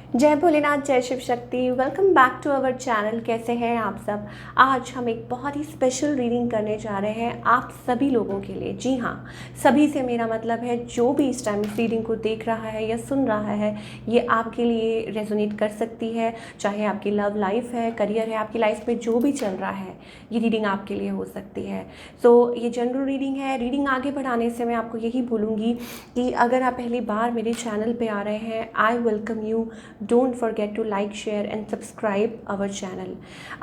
जय भोलेनाथ, जय Shiv Shakti. Welcome back to our channel. कैसे हैं आप सब। आज हम एक बहुत ही स्पेशल रीडिंग करने जा रहे हैं आप सभी लोगों के लिए। जी हाँ, सभी से मेरा मतलब है जो भी इस टाइम इस रीडिंग को देख रहा है या सुन रहा है, ये आपके लिए रेजोनेट कर सकती है। चाहे आपकी लव लाइफ है, करियर है, आपकी लाइफ में जो भी चल रहा है, ये रीडिंग आपके लिए हो सकती है। सो ये जनरल रीडिंग है। रीडिंग आगे बढ़ाने से मैं आपको यही बोलूँगी कि अगर आप पहली बार मेरे चैनल पे आ रहे हैं, I welcome you. Don't forget to like, share and subscribe our channel.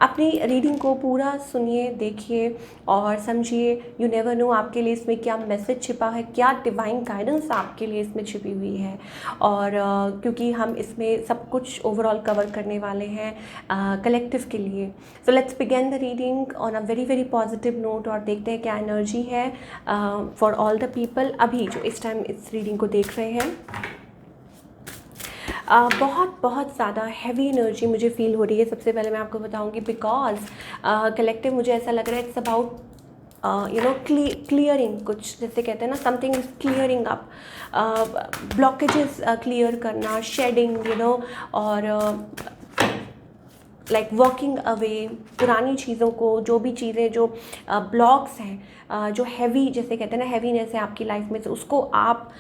अपनी रीडिंग को पूरा सुनिए, देखिए और समझिए। यू नेवर नो आपके लिए इसमें क्या मैसेज छिपा है, क्या डिवाइन गाइडेंस आपके लिए इसमें छिपी हुई है। और क्योंकि हम इसमें सब कुछ ओवरऑल कवर करने वाले हैं कलेक्टिव के लिए। So let's begin the reading on a very very positive note और देखते हैं क्या एनर्जी है फॉर ऑल द पीपल अभी जो इस टाइम इस रीडिंग को देख रहे हैं। बहुत बहुत ज़्यादा हैवी एनर्जी मुझे फील हो रही है। सबसे पहले मैं आपको बताऊंगी बिकॉज कलेक्टिव मुझे ऐसा लग रहा है इट्स अबाउट क्लियरिंग, कुछ जैसे कहते हैं ना, something is clearing up, blockages clear करना, शेडिंग और लाइक वॉकिंग अवे पुरानी चीज़ों को, जो भी चीज़ें जो ब्लॉक्स हैं, जो हैवी जैसे कहते हैं ना, हैवीनेस है आपकी लाइफ में से, उसको आप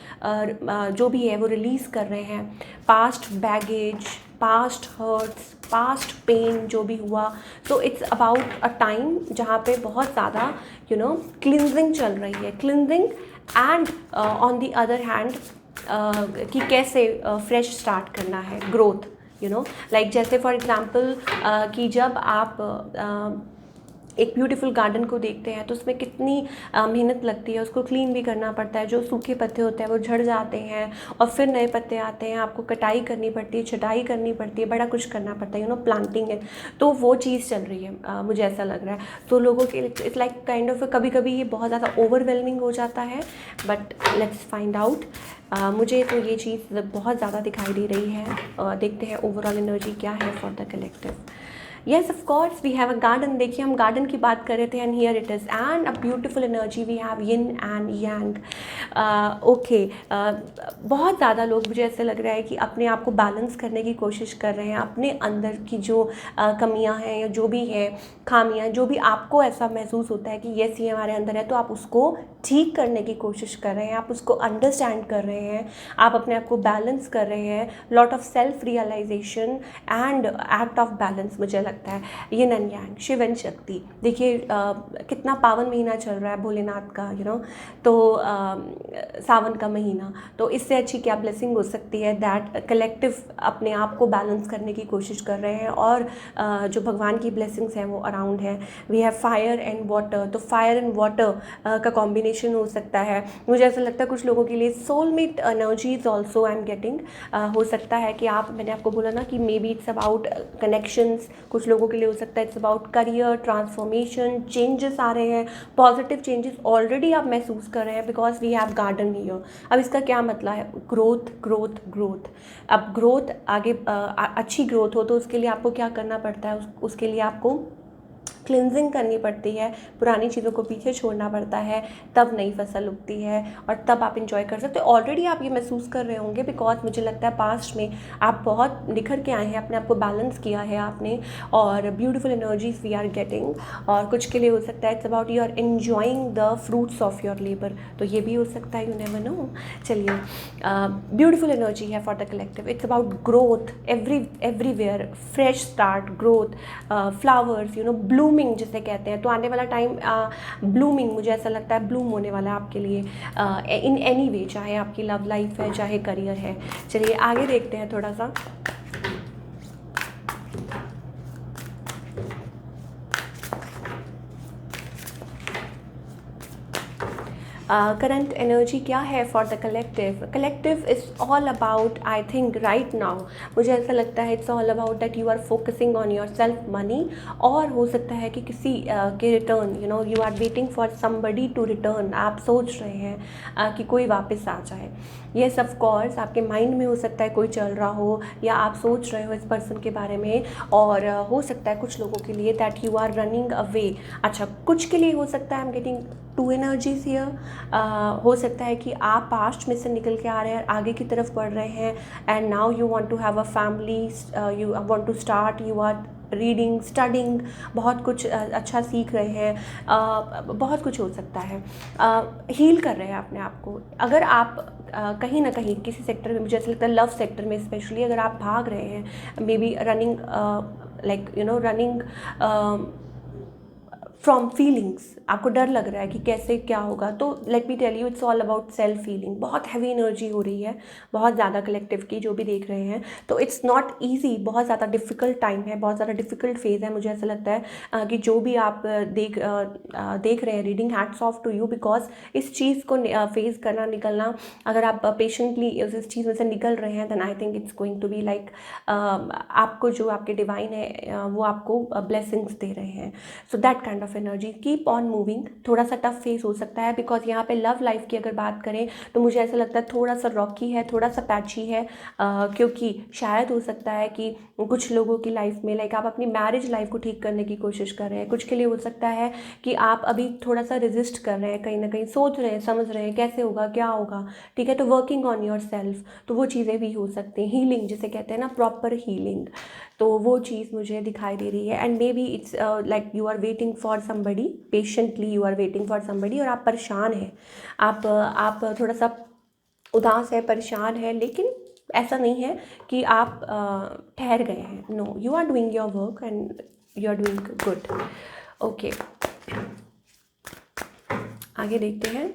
जो भी है वो रिलीज़ कर रहे हैं। Past baggage, past hurts, past pain जो भी हुआ। तो इट्स अबाउट अ टाइम जहाँ पे बहुत ज़्यादा क्लिनजिंग चल रही है। Cleansing and on the other hand कि कैसे फ्रेश स्टार्ट करना है, ग्रोथ। लाइक जैसे फॉर एग्ज़ाम्पल कि जब आप एक ब्यूटीफुल गार्डन को देखते हैं तो उसमें कितनी मेहनत लगती है, उसको क्लीन भी करना पड़ता है। जो सूखे पत्ते होते हैं वो झड़ जाते हैं और फिर नए पत्ते आते हैं, आपको कटाई करनी पड़ती है, छटाई करनी पड़ती है, बड़ा कुछ करना पड़ता है, प्लांटिंग है। तो वो चीज़ चल रही है, मुझे ऐसा लग रहा है। तो लोगों के इट्स लाइक काइंड ऑफ कभी कभी ये बहुत ज़्यादा ओवरवेलमिंग हो जाता है, बट लेट्स फाइंड आउट। मुझे तो ये चीज़ बहुत ज़्यादा दिखाई दे रही है। देखते हैं ओवरऑल एनर्जी क्या है for the collective. Yes of course we have a garden. देखिए हम गार्डन की बात कर रहे थे and here it is and a beautiful energy we have yin and yang. Okay, बहुत ज़्यादा लोग, मुझे ऐसे लग रहा है कि अपने आप को बैलेंस करने की कोशिश कर रहे हैं। अपने अंदर की जो कमियां हैं या जो भी है खामियां, जो भी आपको ऐसा महसूस होता है कि येस ये हमारे अंदर है, तो आप उसको ठीक करने की कोशिश कर रहे हैं, आप उसको अंडरस्टैंड कर रहे हैं, आप अपने आप को बैलेंस कर रहे हैं। Lot of self realisation and act of balance मुझे लगता है। ये नन यांग, शिव एंड शक्ति। देखिए कितना पावन महीना चल रहा है भोलेनाथ का, तो सावन का महीना। तो इससे अच्छी क्या ब्लेसिंग हो सकती है दैट कलेक्टिव अपने आप को बैलेंस करने की कोशिश कर रहे हैं और जो भगवान की ब्लेसिंग्स हैं वो अराउंड है। We have fire and water, तो फायर एंड वाटर का कॉम्बिनेशन हो सकता है। मुझे ऐसा लगता है कुछ लोगों के लिए soulmate energies also I am getting. हो सकता है कि मैंने आपको बोला ना कि maybe it's about connections. कुछ लोगों के लिए हो सकता है it's about career transformation, changes आ रहे हैं, पॉजिटिव चेंजेस ऑलरेडी आप महसूस कर रहे हैं because we have garden here. अब इसका क्या मतलब है, ग्रोथ ग्रोथ ग्रोथ। अब ग्रोथ आगे अच्छी ग्रोथ हो तो उसके लिए आपको क्या करना पड़ता है, उसके लिए आपको क्लिनजिंग करनी पड़ती है, पुरानी चीज़ों को पीछे छोड़ना पड़ता है, तब नई फसल उगती है और तब आप इंजॉय कर सकते हो। ऑलरेडी आप ये महसूस कर रहे होंगे बिकॉज मुझे लगता है पास्ट में आप बहुत निखर के आए हैं, अपने आप को बैलेंस किया है आपने, और beautiful energies we are getting. और कुछ के लिए हो सकता है it's about you are enjoying the fruits of your labour, तो ये भी हो सकता है, यू नेवर नो। चलिए, ब्यूटीफुल एनर्जी है for the collective. It's about growth everywhere, fresh start, growth, flowers, blooming जिसे कहते हैं। तो आने वाला टाइम ब्लूमिंग, मुझे ऐसा लगता है ब्लूम होने वाला है आपके लिए इन एनी वे, चाहे आपकी लव लाइफ है चाहे करियर है। चलिए आगे देखते हैं थोड़ा सा। करंट एनर्जी क्या है for the collective. Collective is all about, I think right now मुझे ऐसा लगता है it's all about that you are focusing on your self money, और हो सकता है कि किसी के return, you are waiting for somebody to return. आप सोच रहे हैं कि कोई वापस आ जाए। येस ऑफ कोर्स आपके माइंड में हो सकता है कोई चल रहा हो या आप सोच रहे हो इस पर्सन के बारे में, और हो सकता है कुछ लोगों के लिए that you are running away. अच्छा, कुछ के लिए हो सकता है I am getting to energies here. हो सकता है कि आप पास्ट में से निकल के आ रहे हैं, आगे की तरफ बढ़ रहे हैं, and now you want to have a family, you want to start, you are reading, studying, बहुत कुछ अच्छा सीख रहे हैं, बहुत कुछ हो सकता है, हील कर रहे हैं अपने आप को। अगर आप कहीं ना कहीं किसी सेक्टर में, मुझे ऐसा लगता है लव सेक्टर में स्पेशली, अगर आप भाग रहे हैं, may be running, like you know running from feelings, आपको डर लग रहा है कि कैसे क्या होगा, तो let me tell you, it's all about self healing. बहुत हैवी एनर्जी हो रही है, बहुत ज़्यादा कलेक्टिव की, जो भी देख रहे हैं, तो इट्स नॉट ईजी, बहुत ज़्यादा डिफ़िकल्ट टाइम है, बहुत ज़्यादा डिफ़िकल्ट फेज़ है। मुझे ऐसा लगता है कि जो भी आप देख रहे हैं reading, hats off to you, because इस चीज़ को फेस करना, निकलना, अगर आप पेशेंटली इस चीज़ में से निकल रहे हैं, then I think it's going to be like, आपको जो आपके डिवाइन है वो आपको ब्लेसिंग्स दे रहे हैं। So that kind of energy, keep on moving. थोड़ा सा टफ फेस हो सकता है, बिकॉज यहाँ पे लव लाइफ की अगर बात करें तो मुझे ऐसा लगता है थोड़ा सा रॉकी है, थोड़ा सा पैची है, क्योंकि शायद हो सकता है कि कुछ लोगों की लाइफ में, लाइक आप अपनी मैरिज लाइफ को ठीक करने की कोशिश कर रहे हैं, कुछ के लिए हो सकता है कि आप अभी थोड़ा सा रेजिस्ट कर रहे हैं, कहीं ना कहीं सोच रहे हैं, समझ रहे हैं कैसे होगा, क्या होगा, ठीक है, तो वर्किंग ऑन योर सेल्फ, तो वो चीज़ें भी हो सकती हैं। हीलिंग जिसे कहते हैं ना, प्रॉपर हीलिंग, तो वो चीज़ मुझे दिखाई दे रही है। And maybe it's like you are waiting for somebody, patiently you are waiting for somebody, और आप परेशान हैं, आप थोड़ा सा उदास है, परेशान है, लेकिन ऐसा नहीं है कि आप ठहर गए हैं। No, you are doing your work and you are doing good. Okay, आगे देखते हैं।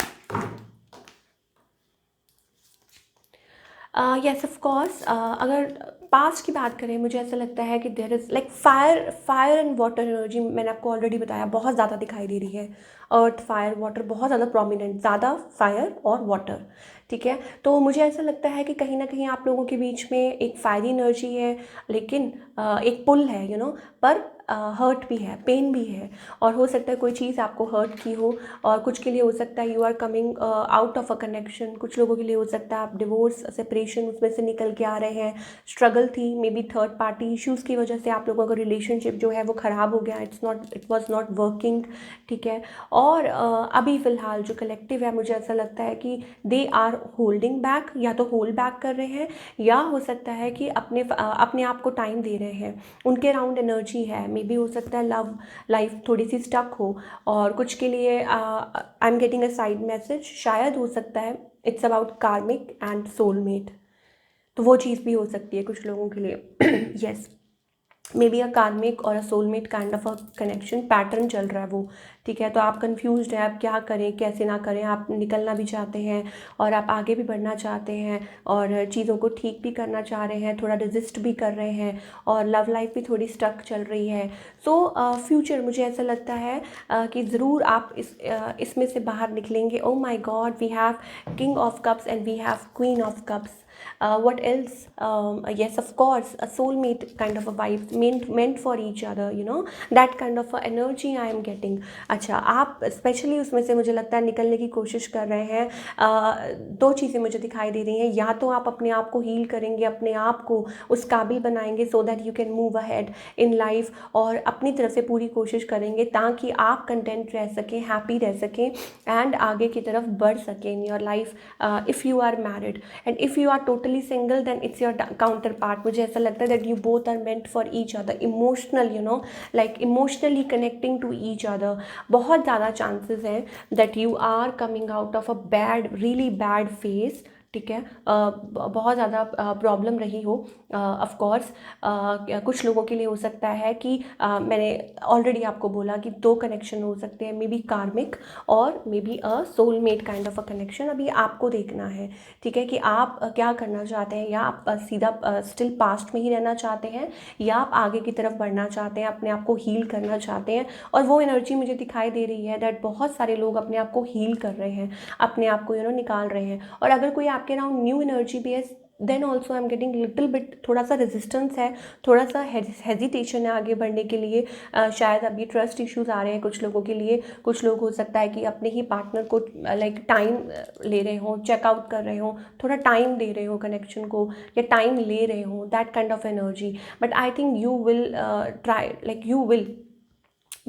येस ऑफ कोर्स, अगर पास्ट की बात करें, मुझे ऐसा लगता है कि there is like fire and water energy, मैंने आपको ऑलरेडी बताया, बहुत ज़्यादा दिखाई दे रही है। अर्थ, फायर, वाटर बहुत ज़्यादा प्रोमिनेंट, ज़्यादा फायर और वाटर, ठीक है। तो मुझे ऐसा लगता है कि कहीं ना कहीं आप लोगों के बीच में एक फायरी एनर्जी है, लेकिन एक पुल है, पर हर्ट भी है, पेन भी है, और हो सकता है कोई चीज़ आपको हर्ट की हो, और कुछ के लिए हो सकता है you are coming out of a connection, कुछ लोगों के लिए हो सकता है आप डिवोर्स, सेपरेशन, उसमें से निकल के आ रहे हैं, स्ट्रगल थी, may be third party issues की वजह से आप लोगों का रिलेशनशिप जो है वो ख़राब हो गया, इट वॉज नॉट वर्किंग, ठीक है। और अभी फ़िलहाल जो कलेक्टिव है, मुझे ऐसा लगता है कि दे आर होल्डिंग बैक, या तो होल्ड बैक कर रहे हैं, या हो सकता है कि अपने आप को टाइम दे रहे हैं, उनके अराउंड एनर्जी है, मे बी हो सकता है लव लाइफ थोड़ी सी स्टक हो, और कुछ के लिए आई am getting a side message, शायद हो सकता है इट्स अबाउट कार्मिक एंड सोलमेट, तो वो चीज़ भी हो सकती है कुछ लोगों के लिए। यस, मे बी अ कार्मिक और अ soulmate kind of a connection pattern चल रहा है वो, ठीक है। तो आप कंफ्यूज्ड हैं, आप क्या करें कैसे ना करें, आप निकलना भी चाहते हैं, और आप आगे भी बढ़ना चाहते हैं, और चीज़ों को ठीक भी करना चाह रहे हैं, थोड़ा रेजिस्ट भी कर रहे हैं, और लव लाइफ भी थोड़ी स्टक चल रही है। सो फ्यूचर मुझे ऐसा लगता है कि ज़रूर आप इसमें से बाहर निकलेंगे। Oh my god, we have king of cups and we have queen of cups. What else? Yes, of course, a soulmate kind of a vibe, meant for each other, that kind of a energy I am getting. अच्छा, आप specially उसमें से मुझे लगता है निकलने की कोशिश कर रहे हैं। दो चीज़ें मुझे दिखाई दे रही हैं, या तो आप अपने आप को हील करेंगे, अपने आप को उस काबिल बनाएंगे so that you can move ahead in life, और अपनी तरफ से पूरी कोशिश करेंगे ताकि आप कंटेंट रह सकें, हैप्पी रह सकें, एंड आगे की तरफ बढ़ सकें in your life, if you are married, and if you are totally single, then it's your counterpart. मुझे ऐसा लगता है that you both are meant for each other, emotional, like emotionally connecting to each other. बहुत ज़्यादा chances हैं that you are coming out of a bad, really bad phase, ठीक है। बहुत ज़्यादा प्रॉब्लम रही हो, ऑफ कोर्स कुछ लोगों के लिए हो सकता है कि मैंने ऑलरेडी आपको बोला कि दो कनेक्शन हो सकते हैं, मे बी कार्मिक और may be a soulmate kind of a connection. अभी आपको देखना है, ठीक है, कि आप क्या करना चाहते हैं, या आप सीधा स्टिल पास्ट में ही रहना चाहते हैं, या आप आगे की तरफ बढ़ना चाहते हैं, अपने आप को हील करना चाहते हैं। और वो एनर्जी मुझे दिखाई दे रही है दैट बहुत सारे लोग अपने आप को हील कर रहे हैं, अपने आप को निकाल रहे हैं। और अगर कोई आपके अराउंड न्यू एनर्जी भी है, then also I am getting little bit, थोड़ा सा रेजिस्टेंस है, थोड़ा सा हेजिटेशन है आगे बढ़ने के लिए। शायद अभी ट्रस्ट इश्यूज आ रहे हैं कुछ लोगों के लिए, कुछ लोग हो सकता है कि अपने ही पार्टनर को लाइक टाइम ले रहे हों, चेकआउट कर रहे हों, थोड़ा टाइम दे रहे हो कनेक्शन को, या टाइम ले रहे हों, that kind of energy. But I think you will try, like you will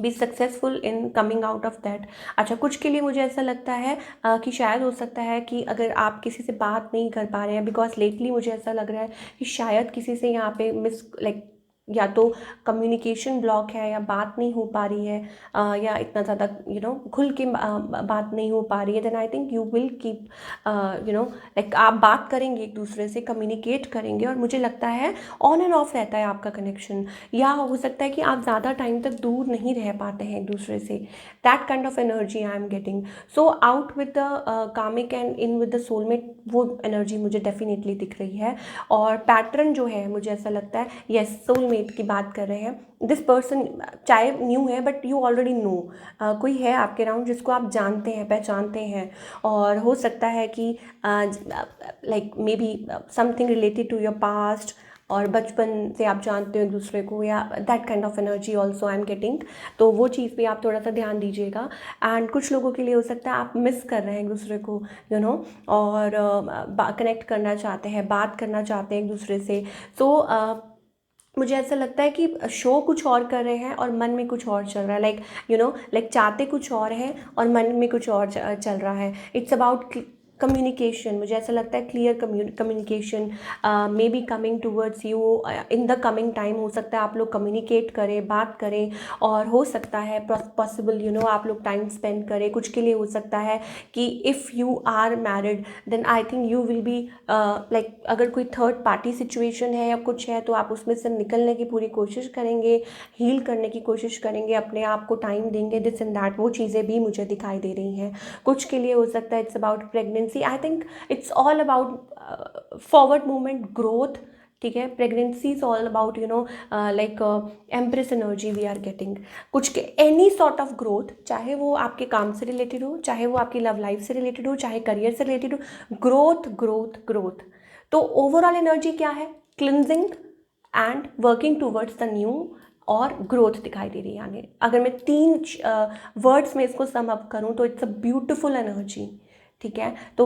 be successful in coming out of that. अच्छा, कुछ के लिए मुझे ऐसा लगता है कि शायद हो सकता है कि अगर आप किसी से बात नहीं कर पा रहे हैं, बिकॉज लेटली मुझे ऐसा लग रहा है कि शायद किसी से यहाँ पे या तो कम्युनिकेशन ब्लॉक है, या बात नहीं हो पा रही है, या इतना ज़्यादा खुल के बात नहीं हो पा रही है, then I think you will keep आप बात करेंगे, एक दूसरे से कम्युनिकेट करेंगे, और मुझे लगता है ऑन एंड ऑफ रहता है आपका कनेक्शन। या हो सकता है कि आप ज़्यादा टाइम तक दूर नहीं रह पाते हैं एक दूसरे से, that kind of energy I am getting. So out with the comic and in with the soulmate, वो एनर्जी मुझे डेफिनेटली दिख रही है। और पैटर्न जो है, मुझे ऐसा लगता है, यस, सोलमेट की बात कर रहे हैं, दिस पर्सन चाहे न्यू है बट यू ऑलरेडी नो, कोई है आपके अराउंड जिसको आप जानते हैं, पहचानते हैं। और हो सकता है कि maybe something related to your past, और बचपन से आप जानते हो एक दूसरे को, या that kind of energy also I am getting. तो वो चीज़ भी आप थोड़ा सा ध्यान दीजिएगा। एंड कुछ लोगों के लिए हो सकता है आप मिस कर रहे हैं एक दूसरे को, और कनेक्ट करना चाहते हैं, बात करना चाहते हैं एक दूसरे से। सो मुझे ऐसा लगता है कि शो कुछ और कर रहे हैं और मन में कुछ और चल रहा है, चाहते कुछ और है और मन में कुछ और चल रहा है। It's about communication. मुझे ऐसा लगता है clear communication may be coming towards you in the coming time. हो सकता है आप लोग कम्युनिकेट करें, बात करें, और हो सकता है पॉसिबल आप लोग टाइम स्पेंड करें। कुछ के लिए हो सकता है कि if you are married then I think you will be अगर कोई थर्ड पार्टी सिचुएशन है या कुछ है, तो आप उसमें से निकलने की पूरी कोशिश करेंगे, हील करने की कोशिश करेंगे, अपने आप को टाइम देंगे, दिस एंड दैट। वो चीज़ें भी मुझे दिखाई दे रही हैं। कुछ के लिए हो सकता है it's about pregnancy. I think it's all about forward movement, growth. ठीक है, pregnancy is all about empress energy we are getting. कुछ के एनी सॉर्ट ऑफ ग्रोथ, चाहे वो आपके काम से रिलेटेड हो, चाहे वो आपकी लव लाइफ से रिलेटेड हो, चाहे करियर से रिलेटेड हो, ग्रोथ ग्रोथ ग्रोथ। तो ओवरऑल एनर्जी क्या है? Cleansing and working towards the new, और ग्रोथ दिखाई दे रही है। यानी अगर मैं 3 वर्ड्स में इसको सम अप करूँ तो इट्स अ ब्यूटिफुल एनर्जी। ठीक है, तो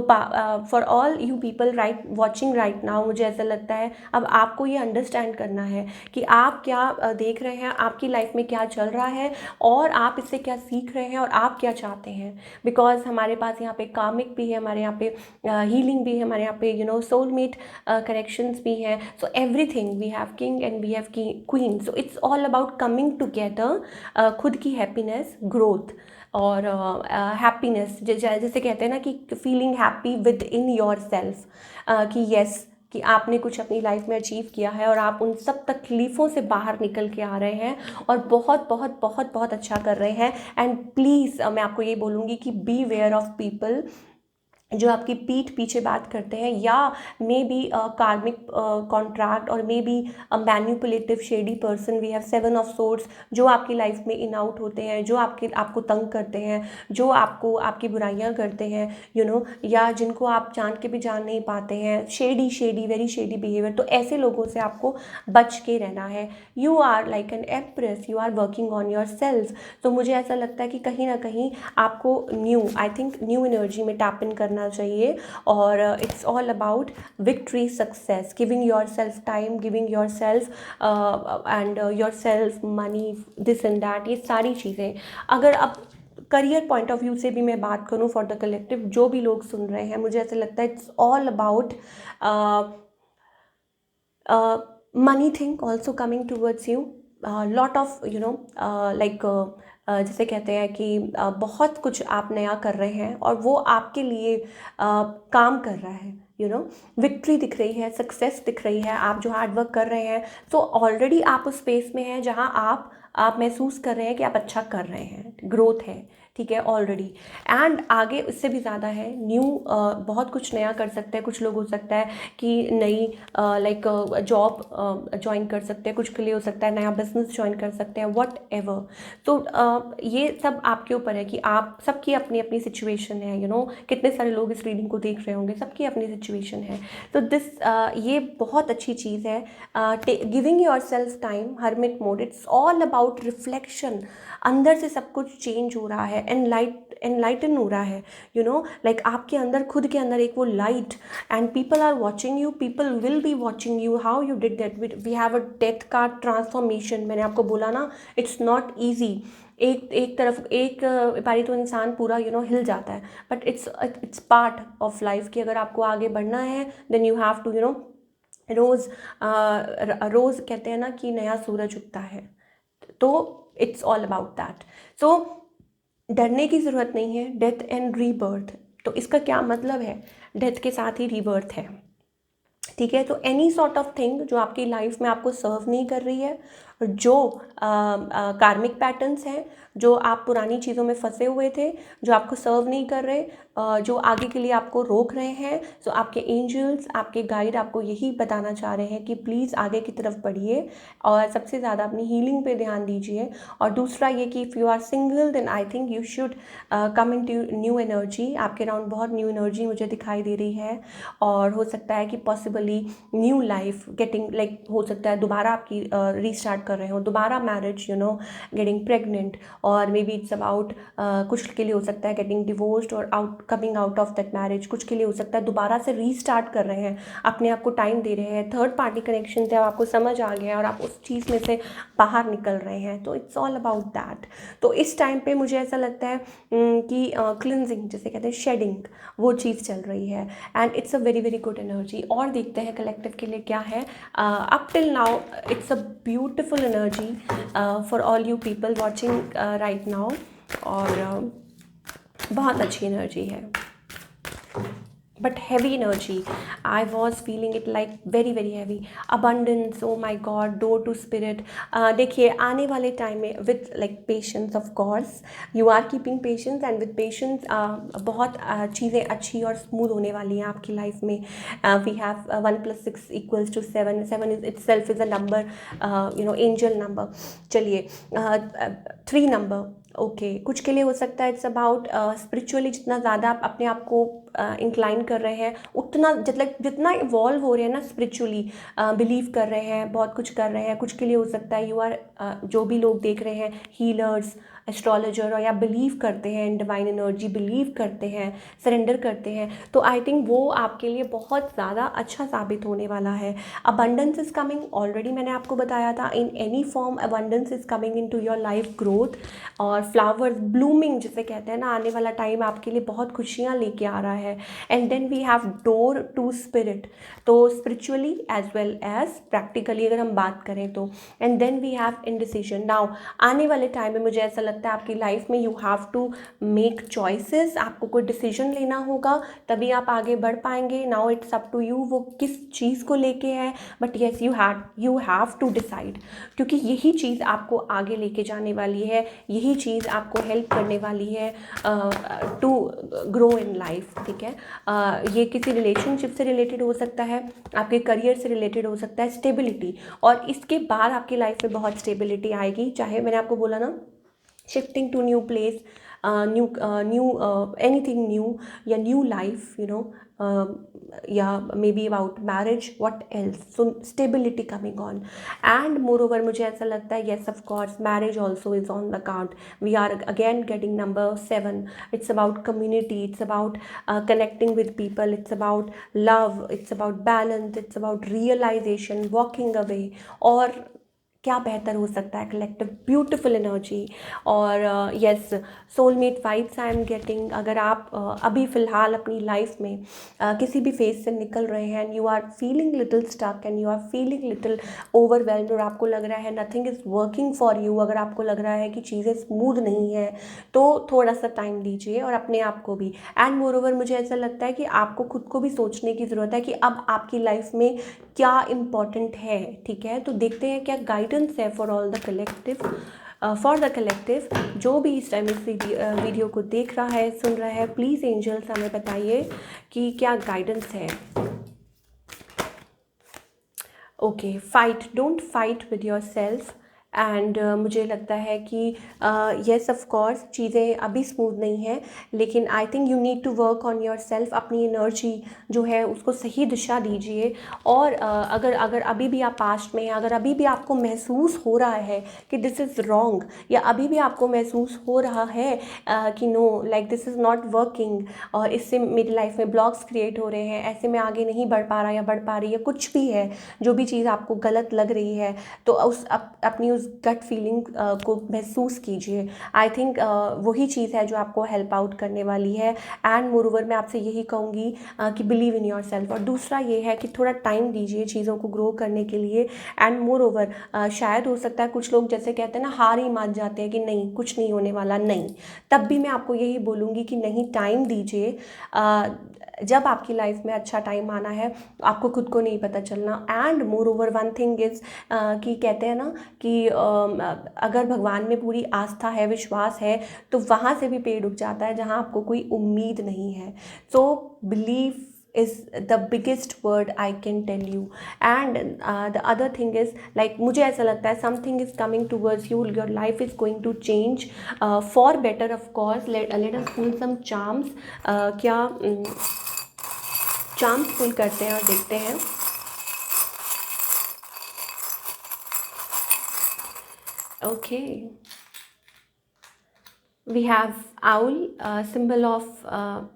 for all you people watching right now, मुझे ऐसा लगता है अब आपको ये अंडरस्टैंड करना है कि आप क्या देख रहे हैं, आपकी लाइफ में क्या चल रहा है, और आप इससे क्या सीख रहे हैं, और आप क्या चाहते हैं। बिकॉज हमारे पास यहाँ पे कामिक भी है, हमारे यहाँ पे हीलिंग भी है, हमारे यहाँ पे सोलमेट कनेक्शंस भी हैं। So everything, we have king and we have queen. So it's all about coming together, खुद की हैप्पीनेस, ग्रोथ और हैप्पीनेस। जैसे कहते हैं ना कि feeling happy with in your self, कि यस, कि आपने कुछ अपनी लाइफ में अचीव किया है और आप उन सब तकलीफ़ों से बाहर निकल के आ रहे हैं और बहुत बहुत बहुत बहुत अच्छा कर रहे हैं। एंड प्लीज़ मैं आपको ये बोलूँगी कि बी वेयर ऑफ पीपल जो आपकी पीठ पीछे बात करते हैं, या मे बी कार्मिक कॉन्ट्रैक्ट, और maybe manipulative shady person. We have 7 of swords, जो आपकी लाइफ में इन आउट होते हैं, जो आपको तंग करते हैं, जो आपकी बुराइयां करते हैं, या जिनको आप जान के भी जान नहीं पाते हैं। Shady very shady behaviour. तो ऐसे लोगों से आपको बच के रहना है। You are like an empress, you are working on your self. तो मुझे ऐसा लगता है कि कहीं ना कहीं आपको न्यू एनर्जी में टैप इन करना चाहिए। और it's all about victory, success, giving your self time, giving your self and your self money, this and that. ये सारी चीज़ें, अगर अब करियर पॉइंट ऑफ व्यू से भी मैं बात करूं फॉर द कलेक्टिव, जो भी लोग सुन रहे हैं, मुझे ऐसा लगता है it's all about money thing also coming towards you, lot of जैसे कहते हैं कि बहुत कुछ आप नया कर रहे हैं और वो आपके लिए काम कर रहा है। विक्ट्री दिख रही है, सक्सेस दिख रही है, आप जो हार्डवर्क कर रहे हैं। तो ऑलरेडी आप उस स्पेस में हैं जहां आप महसूस कर रहे हैं कि आप अच्छा कर रहे हैं, ग्रोथ है। ठीक है, ऑलरेडी। एंड आगे उससे भी ज़्यादा है, न्यू बहुत कुछ नया कर सकते हैं। कुछ लोग हो सकता है कि नई जॉब ज्वाइन कर सकते हैं, कुछ के लिए हो सकता है नया बिजनेस ज्वाइन कर सकते हैं, वट एवर। तो ये सब आपके ऊपर है कि आप, सबकी अपनी अपनी सिचुएशन है। कितने सारे लोग इस रीडिंग को देख रहे होंगे, सबकी अपनी सिचुएशन है। तो ये बहुत अच्छी चीज़ है। Giving your self time, hermit mode, it's all about reflection. अंदर से सब कुछ चेंज हो रहा है, एनलाइटन हो रहा है, यू नो, लाइक आपके अंदर, खुद के अंदर एक वो light, and people are watching you, people will be watching you how you did that. We have a death का ट्रांसफॉर्मेशन, मैंने आपको बोला ना, इट्स नॉट ईजी। एक तरफ एक बारी तो इंसान पूरा हिल जाता है, but it's part of life कि अगर आपको आगे बढ़ना है देन यू हैव टू रोज़ रोज़ कहते हैं ना कि नया सूरज उगता है, तो it's all about that. So डरने की ज़रूरत नहीं है, डेथ एंड रीबर्थ। तो इसका क्या मतलब है, डेथ के साथ ही रीबर्थ है, ठीक है। तो एनी सॉर्ट ऑफ थिंग जो आपकी लाइफ में आपको सर्व नहीं कर रही है, जो कार्मिक पैटर्न्स हैं, जो आप पुरानी चीज़ों में फंसे हुए थे, जो आपको सर्व नहीं कर रहे, जो आगे के लिए आपको रोक रहे हैं, सो आपके एंजल्स, आपके गाइड आपको यही बताना चाह रहे हैं कि प्लीज़ आगे की तरफ बढ़िए और सबसे ज़्यादा अपनी हीलिंग पे ध्यान दीजिए। और दूसरा ये कि if you are single then I think you should come into new energy. आपके अराउंड बहुत न्यू एनर्जी मुझे दिखाई दे रही है, और हो सकता है कि possibly new life getting, like हो सकता है दोबारा आपकी रीस्टार्ट कर रहे हो, दोबारा मैरिज, गेटिंग प्रेग्नेंट, और मे बी इट्स अबाउट कुछ के लिए हो सकता है गेटिंग डिवोर्स्ड और coming out of that marriage. कुछ के लिए हो सकता है दोबारा से रीस्टार्ट कर रहे हैं, अपने आप को टाइम दे रहे हैं, थर्ड पार्टी कनेक्शन से आपको समझ आ गया और आप उस चीज़ में से बाहर निकल रहे हैं, तो इट्स ऑल अबाउट दैट। तो इस टाइम पे मुझे ऐसा लगता है कि क्लिनजिंग जिसे कहते हैं, शेडिंग, वो चीज़ चल रही है, and it's a very very good energy. और देखते हैं कलेक्टिव के लिए क्या है। Up till now it's a beautiful energy for all you people watching right now, और बहुत अच्छी एनर्जी है, but heavy energy. I was feeling it like very very heavy. Abundance, oh my god, door to spirit. देखिए आने वाले time में with like patience, of course you are keeping patience, and with patience बहुत चीज़ें अच्छी और smooth होने वाली हैं आपकी लाइफ में। We have 1 + 6 = 7, 7 is itself is a number, angel number. चलिए 3 नंबर, ओके कुछ के लिए हो सकता है इट्स अबाउट स्पिरिचुअली, जितना ज़्यादा आप अपने आप को इंक्लाइन कर रहे हैं, उतना जितना इवॉल्व हो रहे हैं ना स्पिरिचुअली, बिलीव कर रहे हैं, बहुत कुछ कर रहे हैं। कुछ के लिए हो सकता है यू आर जो भी लोग देख रहे हैं, हीलर्स, एस्ट्रोलॉजर, और या बिलीव करते हैं इन डिवाइन एनर्जी, बिलीव करते हैं, सरेंडर करते हैं, तो आई थिंक वो आपके लिए बहुत ज़्यादा अच्छा साबित होने वाला है। अबंडेंस इज़ कमिंग, ऑलरेडी मैंने आपको बताया था, in any form abundance is coming into your life, growth और फ्लावर्स ब्लूमिंग जिसे कहते हैं ना, आने वाला टाइम आपके लिए बहुत खुशियाँ लेके आ रहा है। And then we have door to spirit, तो spiritually as well as practically अगर हम बात करें तो। And then we have indecision. Now आने वाले टाइम में मुझे ऐसा लगता है आपकी लाइफ में you have to make choices, आपको कोई डिसीजन लेना होगा, तभी आप आगे बढ़ पाएंगे। Now it's up to you वो किस चीज़ को लेके है, but yes you have to decide, क्योंकि यही चीज़ आपको आगे लेके जाने वाली है, यही चीज़ आपको हेल्प करने वाली है टू ग्रो इन लाइफ, ठीक है। ये किसी रिलेशनशिप से रिलेटेड हो सकता है, आपके करियर से रिलेटेड हो सकता है, स्टेबिलिटी, और इसके बाद आपकी लाइफ में बहुत स्टेबिलिटी आएगी। चाहे मैंने आपको बोला ना, shifting to new place, new anything new, या न्यू लाइफ, या maybe about marriage, what else, so stability coming on. And moreover मुझे ऐसा लगता है yes of course marriage also is on the account. We are again getting number 7। It's about community, it's about connecting with people, it's about love, it's about balance, it's about realization, walking away, और क्या बेहतर हो सकता है collective beautiful energy. और yes soulmate vibes I am getting. अगर आप अभी फ़िलहाल अपनी लाइफ में किसी भी फेज से निकल रहे हैं, and you are feeling little stuck, and you are feeling little overwhelmed, और आपको लग रहा है nothing is working for you, अगर आपको लग रहा है कि चीज़ें स्मूथ नहीं है, तो थोड़ा सा टाइम दीजिए, और अपने आप को भी। एंड मोर ओवर मुझे ऐसा लगता है कि आपको खुद को भी सोचने की ज़रूरत है कि अब आपकी लाइफ में क्या इम्पॉर्टेंट है, ठीक है। तो देखते हैं क्या गाइडेंस है for all the collective, for the collective. जो भी इस टाइम इस वीडियो को देख रहा है, सुन रहा है, प्लीज़ एंजल्स हमें बताइए कि क्या गाइडेंस है। Okay, fight, don't fight with your self, and मुझे लगता है कि येस ऑफ कोर्स चीज़ें अभी स्मूथ नहीं हैं, लेकिन I think you need to work on your self. अपनी एनर्जी जो है उसको सही दिशा दीजिए। और अगर अगर अभी भी आप पास्ट में हैं, अगर अभी भी आपको महसूस हो रहा है कि दिस इज़ रॉन्ग, या अभी भी आपको महसूस हो रहा है कि know like this is not working, और इससे मेरी लाइफ में ब्लॉक्स क्रिएट हो रहे हैं, ऐसे में आगे नहीं बढ़ पा रहा या बढ़ पा रही है, कुछ भी है, जो भी चीज़ आपको गलत लग रही है, तो अपनी उस गट फीलिंग को महसूस कीजिए। आई थिंक वही चीज़ है जो आपको हेल्प आउट करने वाली है। एंड मोर ओवर मैं आपसे यही कहूँगी कि बिलीव इन योर सेल्फ। और दूसरा ये है कि थोड़ा टाइम दीजिए चीज़ों को ग्रो करने के लिए। एंड मोर ओवर शायद हो सकता है कुछ लोग जैसे कहते हैं ना, हार ही मान जाते हैं कि नहीं कुछ नहीं होने वाला, नहीं, तब भी मैं आपको यही बोलूँगी कि नहीं, टाइम दीजिए। जब आपकी लाइफ में अच्छा टाइम आना है, आपको खुद को नहीं पता चलना। And more over one thing is कि कहते हैं ना कि अगर भगवान में पूरी आस्था है, विश्वास है, तो वहाँ से भी पेड़ उग जाता है जहाँ आपको कोई उम्मीद नहीं है। So believe is the biggest word I can tell you. And the other thing is like मुझे ऐसा लगता है something is coming towards you, your life is going to change for better of course. Let us pull some charms. क्या charms pull करते हैं और देखते हैं। Okay, we have owl, symbol of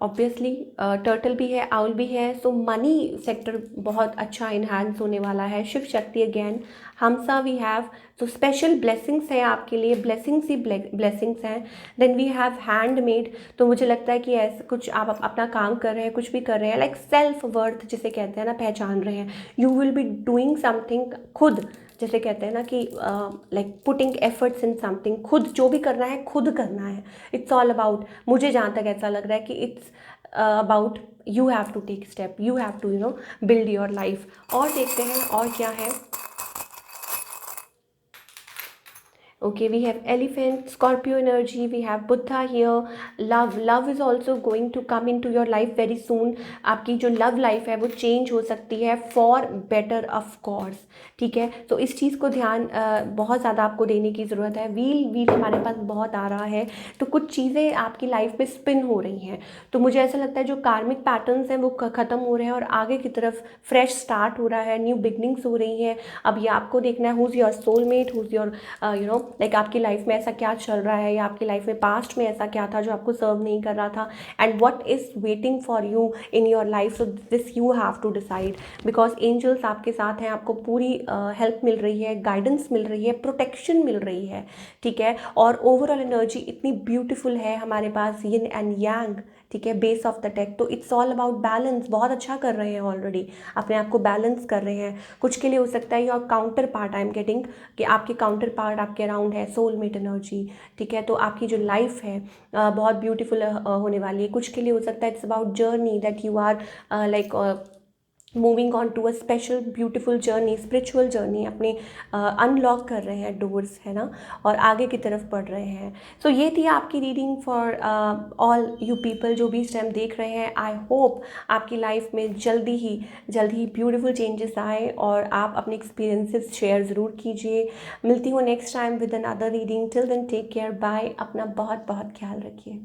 obviously turtle भी है, आउल भी है। सो मनी सेक्टर बहुत अच्छा इन्हांस होने वाला है। Shiv Shakti again, हमसा we have, तो स्पेशल ब्लेसिंग्स हैं आपके लिए, ब्लेसिंग्स ही ब्लेसिंग्स हैं। देन वी हैव हैंडमेड, तो मुझे लगता है कि ऐसा कुछ आप अपना काम कर रहे हैं, कुछ भी कर रहे हैं, लाइक सेल्फ वर्थ जिसे कहते हैं ना, पहचान रहे हैं। You will be doing something खुद, जैसे कहते हैं ना कि like putting efforts in something, खुद जो भी करना है खुद करना है। इट्स ऑल अबाउट, मुझे जहाँ तक ऐसा लग रहा है कि it's about you have to take step, you have to build your life. और देखते हैं और क्या है। Okay, we have elephant, Scorpio energy, we have Buddha here. Love is also going to come into your life very soon. आपकी जो love life है वो चेंज हो सकती है फॉर बेटर ऑफ कोर्स, ठीक है। तो इस चीज़ को ध्यान बहुत ज़्यादा आपको देने की ज़रूरत है। व्हील हमारे पास बहुत आ रहा है, तो कुछ चीज़ें आपकी लाइफ में स्पिन हो रही हैं। तो मुझे ऐसा लगता है जो कार्मिक पैटर्न्स हैं वो ख़त्म हो रहे हैं और आगे की तरफ फ्रेश स्टार्ट हो रहा है, न्यू बिगनिंग्स हो रही हैं। अब ये आपको देखना है who's your soulmate, who's your like आपकी लाइफ में ऐसा क्या चल रहा है, या आपकी लाइफ में पास्ट में ऐसा क्या था जो आपको सर्व नहीं कर रहा था, and what is waiting for you in your life. So this you have to decide, because angels आपके साथ हैं, आपको पूरी हेल्प मिल रही है, गाइडेंस मिल रही है, प्रोटेक्शन मिल रही है, ठीक है। और ओवरऑल एनर्जी इतनी ब्यूटीफुल है हमारे पास, यिन एंड यांग, ठीक है, बेस ऑफ द टेक। तो इट्स ऑल अबाउट बैलेंस, बहुत अच्छा कर रहे हैं ऑलरेडी, अपने आप को बैलेंस कर रहे हैं। कुछ के लिए हो सकता है your counter part, I am getting कि आपके काउंटर पार्ट आपके अराउंड है, सोलमेट एनर्जी, ठीक है। तो आपकी जो लाइफ है बहुत ब्यूटीफुल होने वाली है। कुछ के लिए हो सकता है it's about journey, that you are like moving on to a special beautiful journey, spiritual journey, अपने अनलॉक कर रहे हैं डोर्स, है ना, और आगे की तरफ बढ़ रहे हैं। सो ये थी आपकी reading for all you people जो भी इस टाइम देख रहे हैं। आई होप आपकी लाइफ में जल्दी ही ब्यूटीफुल चेंजेस आए और आप अपने एक्सपीरियंसेस शेयर ज़रूर कीजिए। मिलती हूँ next time with another reading. Till then take care, bye. अपना बहुत बहुत ख्याल रखिए।